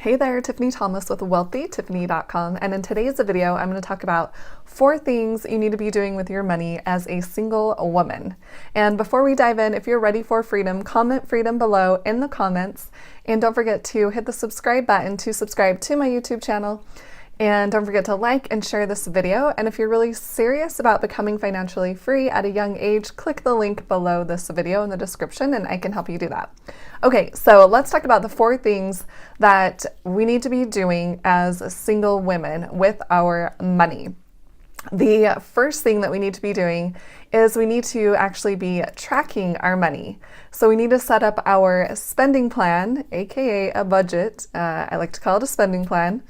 Hey there, Tiffany Thomas with wealthytiffany.com, and in today's video I'm going to talk about 4 things you need to be doing with your money as a single woman. And before we dive in, if you're ready for freedom, comment freedom below in the comments, and don't forget to hit the subscribe button to subscribe to my YouTube channel. And don't forget to like and share this video. And if you're really serious about becoming financially free at a young age, click the link below this video in the description and I can help you do that. Okay, so let's talk about the 4 things that we need to be doing as single women with our money. The first thing that we need to be doing is we need to actually be tracking our money. So we need to set up our spending plan, aka a budget. I like to call it a spending plan.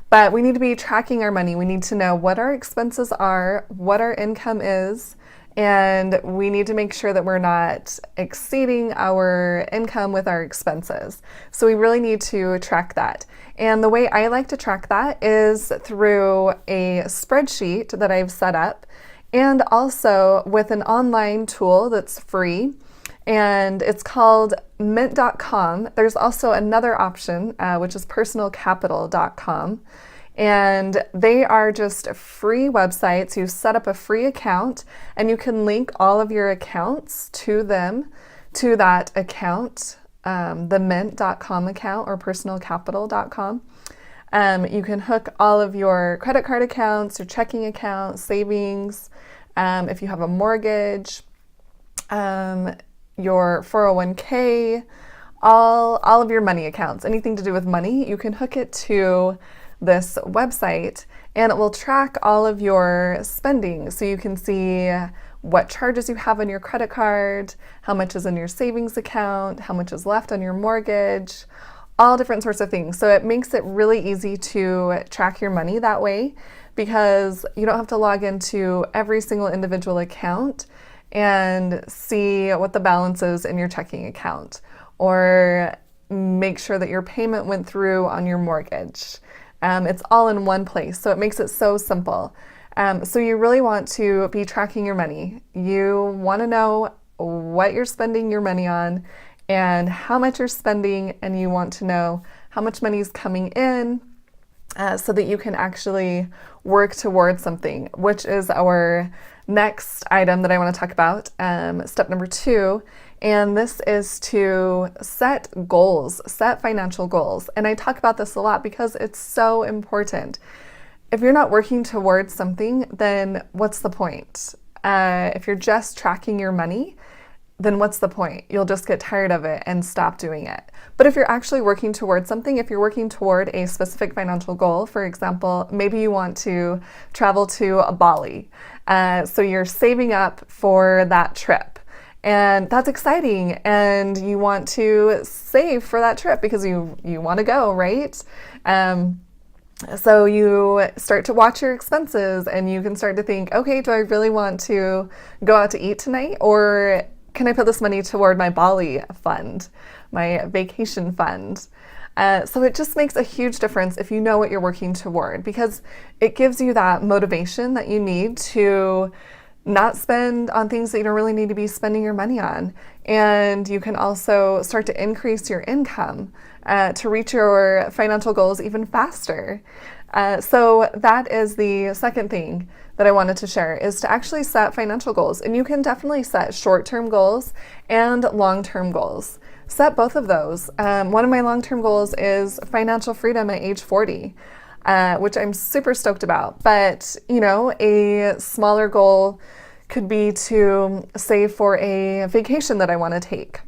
But we need to be tracking our money. We need to know what our expenses are, what our income is, and we need to make sure that we're not exceeding our income with our expenses. So we really need to track that. And the way I like to track that is through a spreadsheet that I've set up, and also with an online tool that's free. And it's called mint.com. There's also another option, which is personalcapital.com. And they are just free websites. You set up a free account and you can link all of your accounts to them, to that account, the mint.com account or personalcapital.com. You can hook all of your credit card accounts, your checking accounts, savings, if you have a mortgage, your 401k, all of your money accounts, anything to do with money, you can hook it to this website and it will track all of your spending. So you can see what charges you have on your credit card, how much is in your savings account, how much is left on your mortgage, all different sorts of things. So it makes it really easy to track your money that way because you don't have to log into every single individual account and see what the balance is in your checking account, or make sure that your payment went through on your mortgage. It's all in one place, so it makes it so simple. So you really want to be tracking your money. You want to know what you're spending your money on and how much you're spending, and you want to know how much money is coming in so that you can actually work towards something, which is our next item that I want to talk about, step number 2, and this is to set goals, set financial goals. And I talk about this a lot because it's so important. If you're not working towards something, then what's the point? If you're just tracking your money, then what's the point? You'll just get tired of it and stop doing it. But if you're actually working towards something, if you're working toward a specific financial goal, for example, maybe you want to travel to Bali. So you're saving up for that trip. And that's exciting. And you want to save for that trip because you want to go, right? So you start to watch your expenses and you can start to think, okay, do I really want to go out to eat tonight? Or can I put this money toward my Bali fund, my vacation fund? So it just makes a huge difference if you know what you're working toward, because it gives you that motivation that you need to not spend on things that you don't really need to be spending your money on. And you can also start to increase your income to reach your financial goals even faster. So that is the second thing that I wanted to share, is to actually set financial goals. And you can definitely set short-term goals and long-term goals. Set both of those. One of my long-term goals is financial freedom at age 40, which I'm super stoked about. But, you know, a smaller goal could be to save for a vacation that I want to take.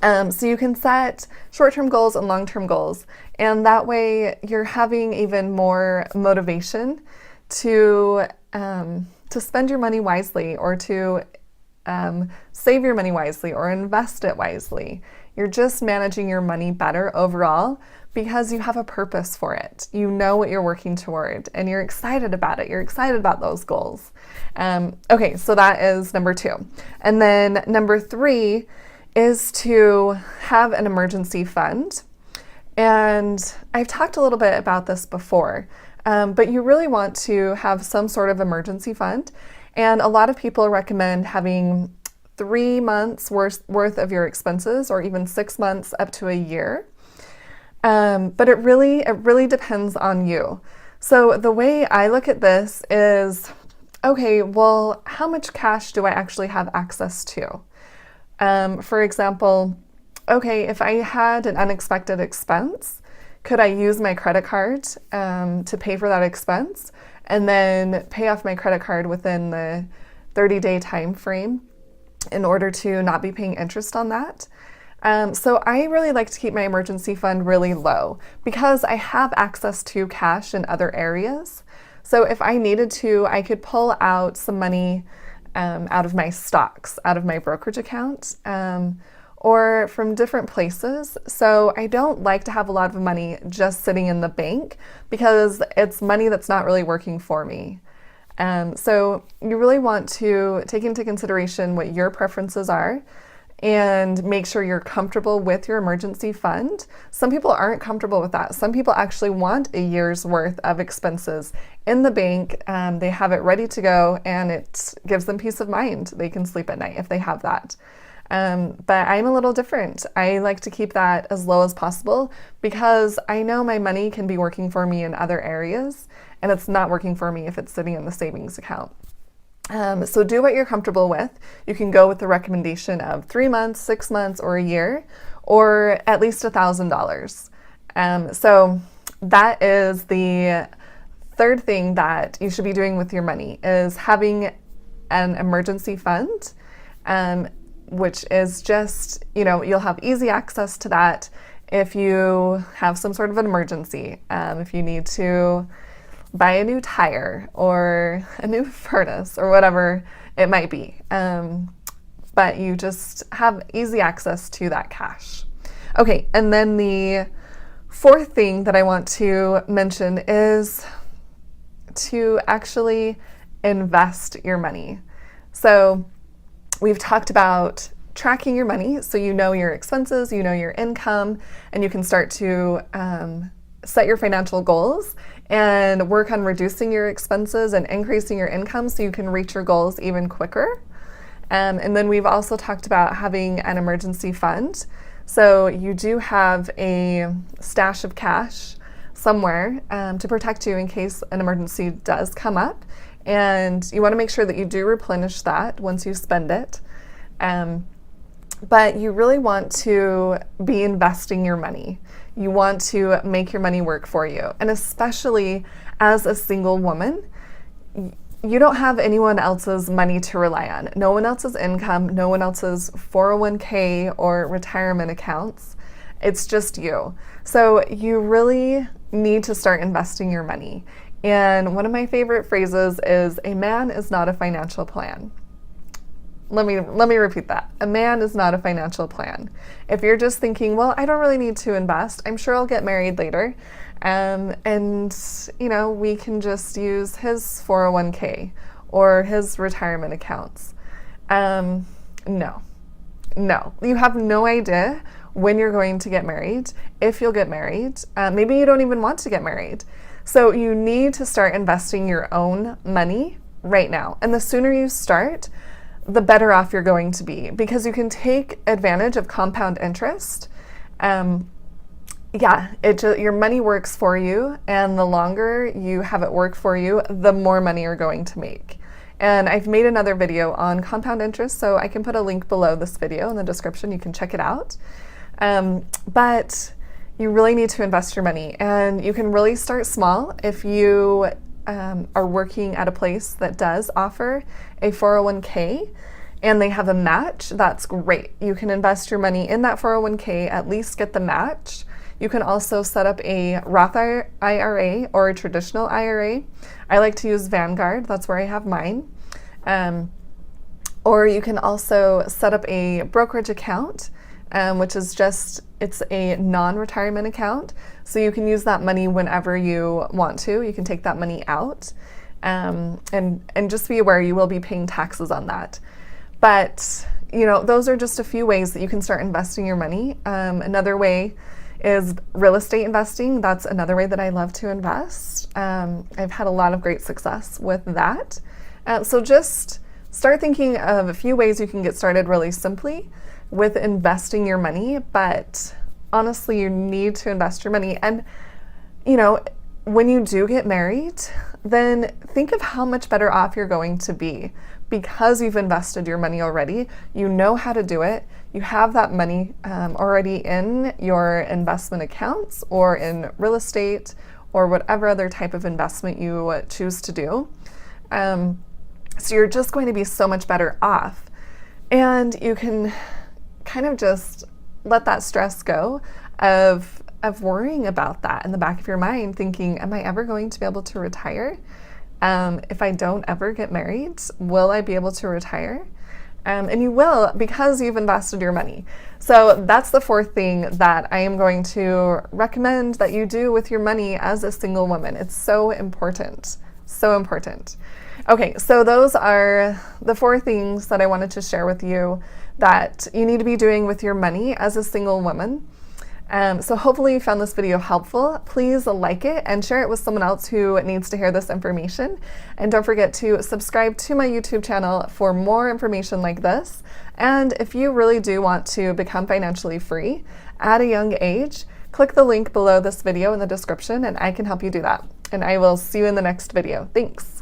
So you can set short-term goals and long-term goals, and that way you're having even more motivation to spend your money wisely, or to save your money wisely, or invest it wisely. You're just managing your money better overall because you have a purpose for it. You know what you're working toward and you're excited about it. You're excited about those goals. Okay, so that is number 2. And then number 3 is to have an emergency fund. And I've talked a little bit about this before, but you really want to have some sort of emergency fund. And a lot of people recommend having 3 months worth of your expenses, or even 6 months up to a year. But it really depends on you. So the way I look at this is, okay, well, how much cash do I actually have access to? For example, okay, if I had an unexpected expense, could I use my credit card to pay for that expense and then pay off my credit card within the 30-day time frame in order to not be paying interest on that? So I really like to keep my emergency fund really low because I have access to cash in other areas. So if I needed to, I could pull out some money out of my stocks, out of my brokerage account, or from different places. So I don't like to have a lot of money just sitting in the bank because it's money that's not really working for me. So you really want to take into consideration what your preferences are and make sure you're comfortable with your emergency fund. Some people aren't comfortable with that. Some people actually want a year's worth of expenses in the bank. They have it ready to go and it gives them peace of mind. They can sleep at night if they have that. But I'm a little different. I like to keep that as low as possible because I know my money can be working for me in other areas and it's not working for me if it's sitting in the savings account. So do what you're comfortable with. You can go with the recommendation of 3 months, 6 months, or a year, or at least $1,000. So that is the third thing that you should be doing with your money is having an emergency fund, which is just, you'll have easy access to that if you have some sort of an emergency. If you need to buy a new tire or a new furnace or whatever it might be. But you just have easy access to that cash. Okay, and then the fourth thing that I want to mention is to actually invest your money. So we've talked about tracking your money so you know your expenses, you know your income, and you can start to set your financial goals and work on reducing your expenses and increasing your income so you can reach your goals even quicker. And then we've also talked about having an emergency fund. So you do have a stash of cash somewhere to protect you in case an emergency does come up. And you want to make sure that you do replenish that once you spend it. But you really want to be investing your money. You want to make your money work for you. And especially as a single woman, you don't have anyone else's money to rely on. No one else's income, no one else's 401k or retirement accounts. It's just you. So you really need to start investing your money. And one of my favorite phrases is, a man is not a financial plan. Let me repeat that. A man is not a financial plan. If you're just thinking, well, I don't really need to invest, I'm sure I'll get married later, and we can just use his 401k or his retirement accounts. No, you have no idea when you're going to get married, if you'll get married. Maybe you don't even want to get married. So you need to start investing your own money right now. And the sooner you start, the better off you're going to be because you can take advantage of compound interest. Your money works for you, and the longer you have it work for you, the more money you're going to make. And I've made another video on compound interest, so I can put a link below this video in the description. You can check it out. But you really need to invest your money, and you can really start small if you are working at a place that does offer a 401k and they have a match. That's great. You can invest your money in that 401k, at least get the match. You can also set up a Roth IRA or a traditional IRA. I like to use Vanguard. That's where I have mine. Or you can also set up a brokerage account, which is it's a non-retirement account. So you can use that money whenever you want to. You can take that money out. And just be aware you will be paying taxes on that. But, those are just a few ways that you can start investing your money. Another way is real estate investing. That's another way that I love to invest. I've had a lot of great success with that. So just start thinking of a few ways you can get started really simply with investing your money, but honestly, you need to invest your money. And, you know, when you do get married, then think of how much better off you're going to be because you've invested your money already. You know how to do it. You have that money already in your investment accounts or in real estate or whatever other type of investment you choose to do. So you're just going to be so much better off. And you can kind of just let that stress go of worrying about that in the back of your mind, thinking, am I ever going to be able to retire? If I don't ever get married, will I be able to retire? And you will, because you've invested your money. So that's the fourth thing that I am going to recommend that you do with your money as a single woman. It's so important. So important. Okay, so those are the four things that I wanted to share with you that you need to be doing with your money as a single woman. So hopefully you found this video helpful. Please like it and share it with someone else who needs to hear this information. And don't forget to subscribe to my YouTube channel for more information like this. And if you really do want to become financially free at a young age, click the link below this video in the description and I can help you do that. And I will see you in the next video. Thanks.